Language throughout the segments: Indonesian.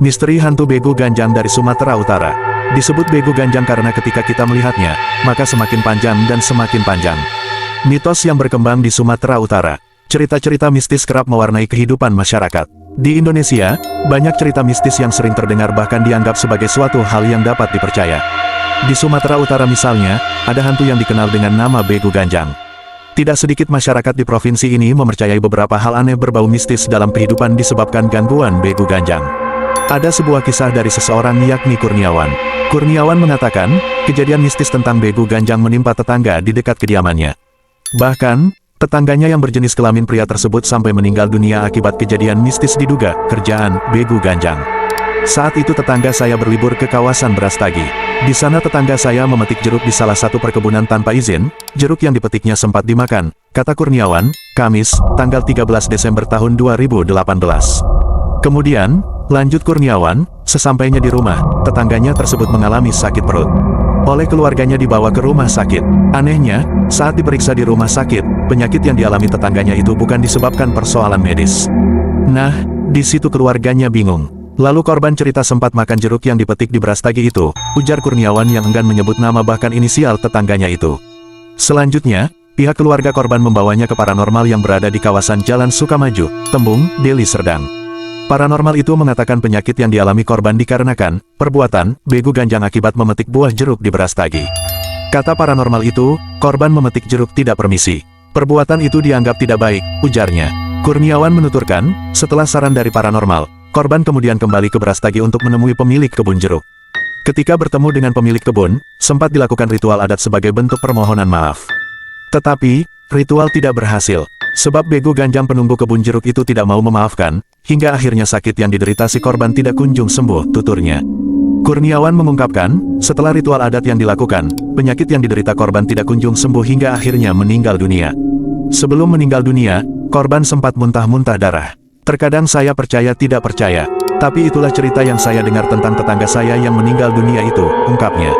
Misteri hantu Begu Ganjang dari Sumatera Utara. Disebut Begu Ganjang karena ketika kita melihatnya, maka semakin panjang dan semakin panjang. Mitos yang berkembang di Sumatera Utara. Cerita-cerita mistis kerap mewarnai kehidupan masyarakat. Di Indonesia, banyak cerita mistis yang sering terdengar bahkan dianggap sebagai suatu hal yang dapat dipercaya. Di Sumatera Utara misalnya, ada hantu yang dikenal dengan nama Begu Ganjang. Tidak sedikit masyarakat di provinsi ini mempercayai beberapa hal aneh berbau mistis dalam kehidupan disebabkan gangguan Begu Ganjang. Ada sebuah kisah dari seseorang yakni Kurniawan. Kurniawan mengatakan, kejadian mistis tentang Begu Ganjang menimpa tetangga di dekat kediamannya. Bahkan, tetangganya yang berjenis kelamin pria tersebut sampai meninggal dunia akibat kejadian mistis diduga kerjaan Begu Ganjang. Saat itu tetangga saya berlibur ke kawasan Brastagi. Di sana tetangga saya memetik jeruk di salah satu perkebunan tanpa izin. Jeruk yang dipetiknya sempat dimakan, kata Kurniawan, Kamis, tanggal 13 Desember tahun 2018. Kemudian, lanjut Kurniawan, sesampainya di rumah, tetangganya tersebut mengalami sakit perut. Oleh keluarganya dibawa ke rumah sakit. Anehnya, saat diperiksa di rumah sakit, penyakit yang dialami tetangganya itu bukan disebabkan persoalan medis. Nah, di situ keluarganya bingung. Lalu korban cerita sempat makan jeruk yang dipetik di Brastagi itu, ujar Kurniawan yang enggan menyebut nama bahkan inisial tetangganya itu. Selanjutnya, pihak keluarga korban membawanya ke paranormal yang berada di kawasan Jalan Sukamaju, Tembung, Deli Serdang. Paranormal itu mengatakan penyakit yang dialami korban dikarenakan perbuatan Begu Ganjang akibat memetik buah jeruk di Brastagi. Kata paranormal itu, korban memetik jeruk tidak permisi. Perbuatan itu dianggap tidak baik, ujarnya. Kurniawan menuturkan, setelah saran dari paranormal, korban kemudian kembali ke Brastagi untuk menemui pemilik kebun jeruk. Ketika bertemu dengan pemilik kebun, sempat dilakukan ritual adat sebagai bentuk permohonan maaf. Tetapi, ritual tidak berhasil. Sebab Begu Ganjang penunggu kebun jeruk itu tidak mau memaafkan, hingga akhirnya sakit yang diderita si korban tidak kunjung sembuh, tuturnya. Kurniawan mengungkapkan, setelah ritual adat yang dilakukan, penyakit yang diderita korban tidak kunjung sembuh hingga akhirnya meninggal dunia. Sebelum meninggal dunia, korban sempat muntah-muntah darah. Terkadang saya percaya tidak percaya, tapi itulah cerita yang saya dengar tentang tetangga saya yang meninggal dunia itu, ungkapnya.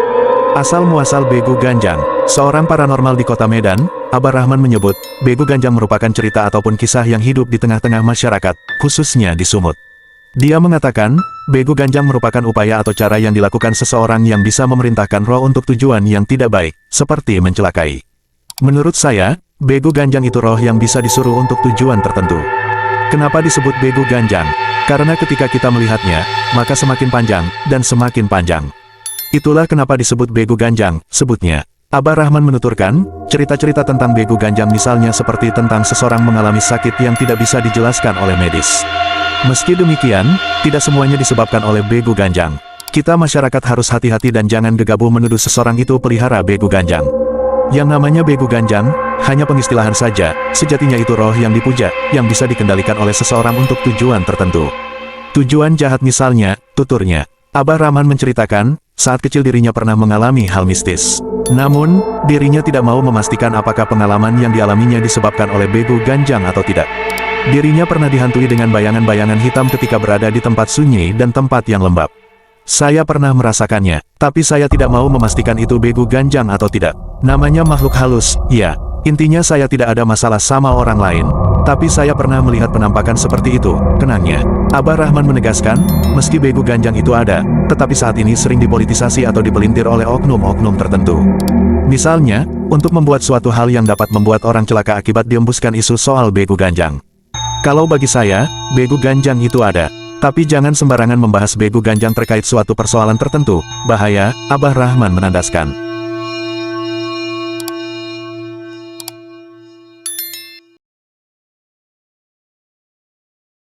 Asal-muasal Begu Ganjang. Seorang paranormal di kota Medan, Abah Rahman menyebut, Begu Ganjang merupakan cerita ataupun kisah yang hidup di tengah-tengah masyarakat, khususnya di Sumut. Dia mengatakan, Begu Ganjang merupakan upaya atau cara yang dilakukan seseorang yang bisa memerintahkan roh untuk tujuan yang tidak baik, seperti mencelakai. Menurut saya, Begu Ganjang itu roh yang bisa disuruh untuk tujuan tertentu. Kenapa disebut Begu Ganjang? Karena ketika kita melihatnya, maka semakin panjang, dan semakin panjang. Itulah kenapa disebut Begu Ganjang, sebutnya. Abah Rahman menuturkan, cerita-cerita tentang Begu Ganjang misalnya seperti tentang seseorang mengalami sakit yang tidak bisa dijelaskan oleh medis. Meski demikian, tidak semuanya disebabkan oleh Begu Ganjang. Kita masyarakat harus hati-hati dan jangan gegabah menuduh seseorang itu pelihara Begu Ganjang. Yang namanya Begu Ganjang, hanya pengistilahan saja, sejatinya itu roh yang dipuja, yang bisa dikendalikan oleh seseorang untuk tujuan tertentu. Tujuan jahat misalnya, tuturnya. Abah Rahman menceritakan, saat kecil dirinya pernah mengalami hal mistis. Namun, dirinya tidak mau memastikan apakah pengalaman yang dialaminya disebabkan oleh Begu Ganjang atau tidak. Dirinya pernah dihantui dengan bayangan-bayangan hitam ketika berada di tempat sunyi dan tempat yang lembab. Saya pernah merasakannya, tapi saya tidak mau memastikan itu Begu Ganjang atau tidak. Namanya makhluk halus, ya. Intinya saya tidak ada masalah sama orang lain. Tapi saya pernah melihat penampakan seperti itu, kenangnya. Abah Rahman menegaskan, meski Begu Ganjang itu ada, tetapi saat ini sering dipolitisasi atau dipelintir oleh oknum-oknum tertentu. Misalnya, untuk membuat suatu hal yang dapat membuat orang celaka akibat diembuskan isu soal Begu Ganjang. Kalau bagi saya, Begu Ganjang itu ada. Tapi jangan sembarangan membahas Begu Ganjang terkait suatu persoalan tertentu, bahaya, Abah Rahman menandaskan.